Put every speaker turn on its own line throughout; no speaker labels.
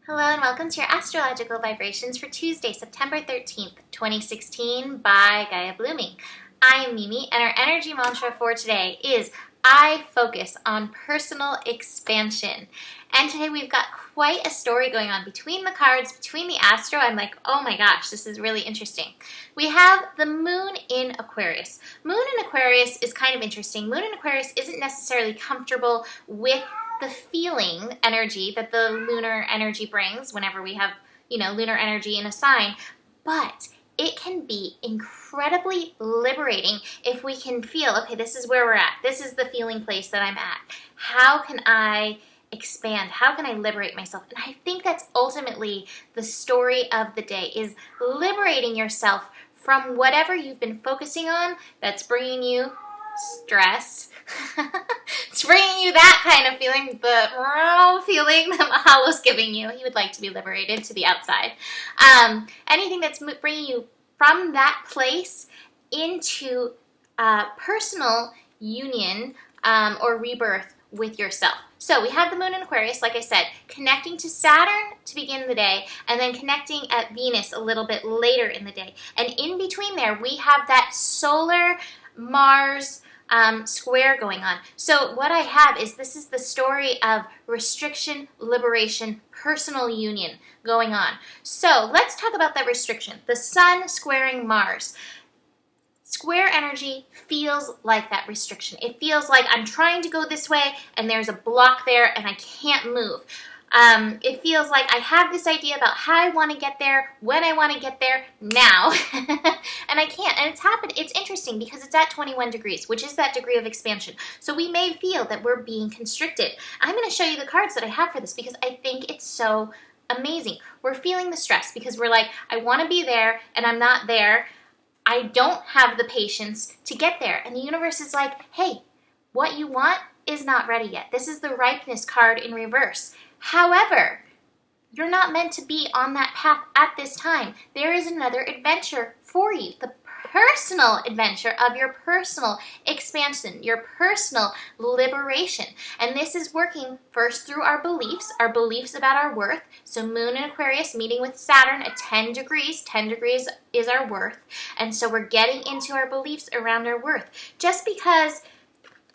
Hello and welcome to your astrological vibrations for Tuesday, September 13th, 2016 by Gaia Blooming. I am Mimi and our energy mantra for today is I focus on personal expansion. And today we've got quite a story going on between the cards, between the astro. I'm like, oh my gosh, this is really interesting. We have the moon in Aquarius. Moon in Aquarius is kind of interesting. Moon in Aquarius isn't necessarily comfortable with the feeling energy that the lunar energy brings whenever we have, lunar energy in a sign, but it can be incredibly liberating if we can feel, okay, this is where we're at. This is the feeling place that I'm at. How can I expand? How can I liberate myself? And I think that's ultimately the story of the day, is liberating yourself from whatever you've been focusing on that's bringing you stress. It's bringing you that kind of feeling, the feeling that Mahalo's giving you. He would like to be liberated to the outside. Anything that's bringing you from that place into personal union or rebirth with yourself. So we have the moon in Aquarius, like I said, connecting to Saturn to begin the day, and then connecting at Venus a little bit later in the day. And in between there, we have that solar Mars square going on. So what I have is, this is the story of restriction, liberation, personal union going on. So let's talk about that restriction. The sun squaring Mars. Square energy feels like that restriction. It feels like I'm trying to go this way and there's a block there and I can't move. It feels like I have this idea about how I want to get there, when I want to get there, now, and I can't. And it's happened. It's interesting because it's at 21 degrees, which is that degree of expansion. So we may feel that we're being constricted. I'm going to show you the cards that I have for this because I think it's so amazing. We're feeling the stress because we're like, I want to be there and I'm not there. I don't have the patience to get there. And the universe is like, hey, what you want is not ready yet. This is the ripeness card in reverse. However, you're not meant to be on that path at this time. There is another adventure for you, the personal adventure of your personal expansion, your personal liberation. And this is working first through our beliefs about our worth. So moon in Aquarius meeting with Saturn at 10 degrees. 10 degrees is our worth. And so we're getting into our beliefs around our worth. Just because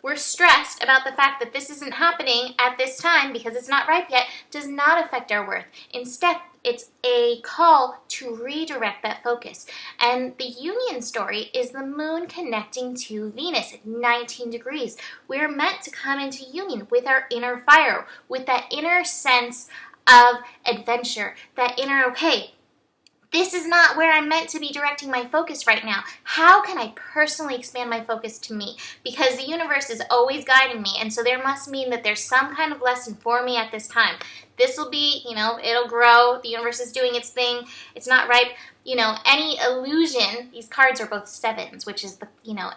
we're stressed about the fact that this isn't happening at this time because it's not ripe yet does not affect our worth. Instead, it's a call to redirect that focus. And the union story is the moon connecting to Venus at 19 degrees. We're meant to come into union with our inner fire, with that inner sense of adventure, that inner, okay, this is not where I'm meant to be directing my focus right now. How can I personally expand my focus to me? Because the universe is always guiding me, and so there must mean that there's some kind of lesson for me at this time. This will be, it'll grow. The universe is doing its thing. It's not ripe. Any illusion, these cards are both sevens, which is the,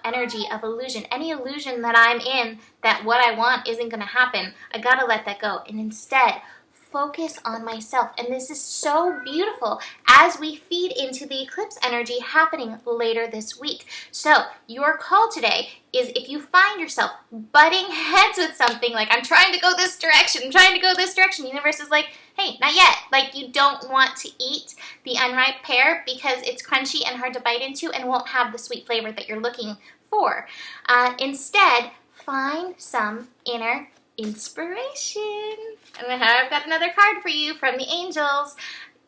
energy of illusion. Any illusion that I'm in that what I want isn't going to happen, I got to let that go. And instead, focus on myself. And this is so beautiful as we feed into the eclipse energy happening later this week. So your call today is, if you find yourself butting heads with something, like I'm trying to go this direction, the universe is like, hey, not yet. Like, you don't want to eat the unripe pear because it's crunchy and hard to bite into and won't have the sweet flavor that you're looking for. Instead, find some inner inspiration. I've got another card for you from the angels.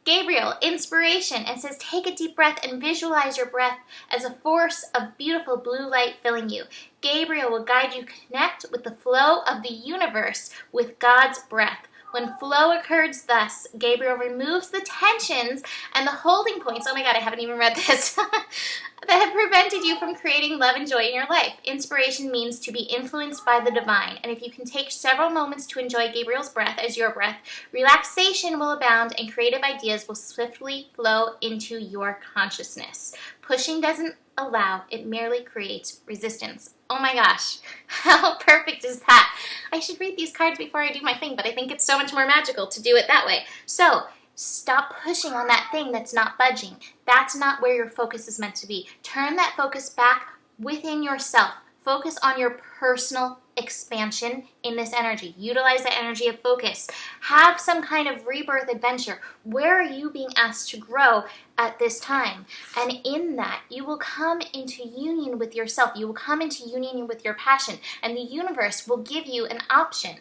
Gabriel, inspiration, and says, take a deep breath and visualize your breath as a force of beautiful blue light filling you. Gabriel will guide you connect with the flow of the universe with God's breath. When flow occurs thus, Gabriel removes the tensions and the holding points, oh my God, I haven't even read this, that have prevented you from creating love and joy in your life. Inspiration means to be influenced by the divine. And if you can take several moments to enjoy Gabriel's breath as your breath, relaxation will abound and creative ideas will swiftly flow into your consciousness. Pushing doesn't allow, it merely creates resistance. Oh my gosh, how perfect is that? I should read these cards before I do my thing, but I think it's so much more magical to do it that way. So, stop pushing on that thing that's not budging. That's not where your focus is meant to be. Turn that focus back within yourself. Focus on your personal expansion in this energy. Utilize the energy of focus. Have some kind of rebirth adventure. Where are you being asked to grow at this time? And in that, you will come into union with yourself. You will come into union with your passion, and the universe will give you an option.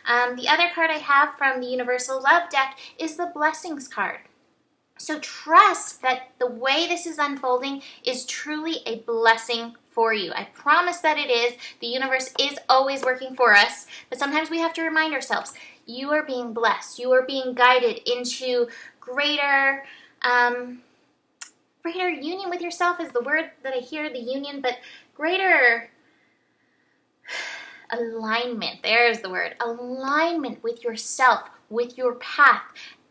The other card I have from the Universal Love deck is the Blessings card. So trust that the way this is unfolding is truly a blessing for you. I promise that it is. The universe is always working for us, but sometimes we have to remind ourselves, you are being blessed. You are being guided into greater union with yourself is the word that I hear, the union, but greater alignment. There's the word. Alignment with yourself, with your path.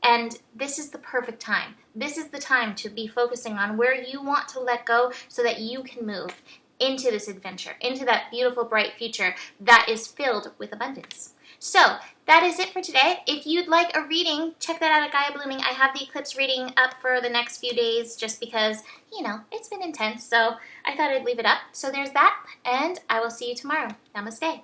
And this is the perfect time. This is the time to be focusing on where you want to let go so that you can move into this adventure, into that beautiful, bright future that is filled with abundance. So that is it for today. If you'd like a reading, check that out at Gaia Blooming. I have the eclipse reading up for the next few days just because, it's been intense. So I thought I'd leave it up. So there's that, and I will see you tomorrow. Namaste.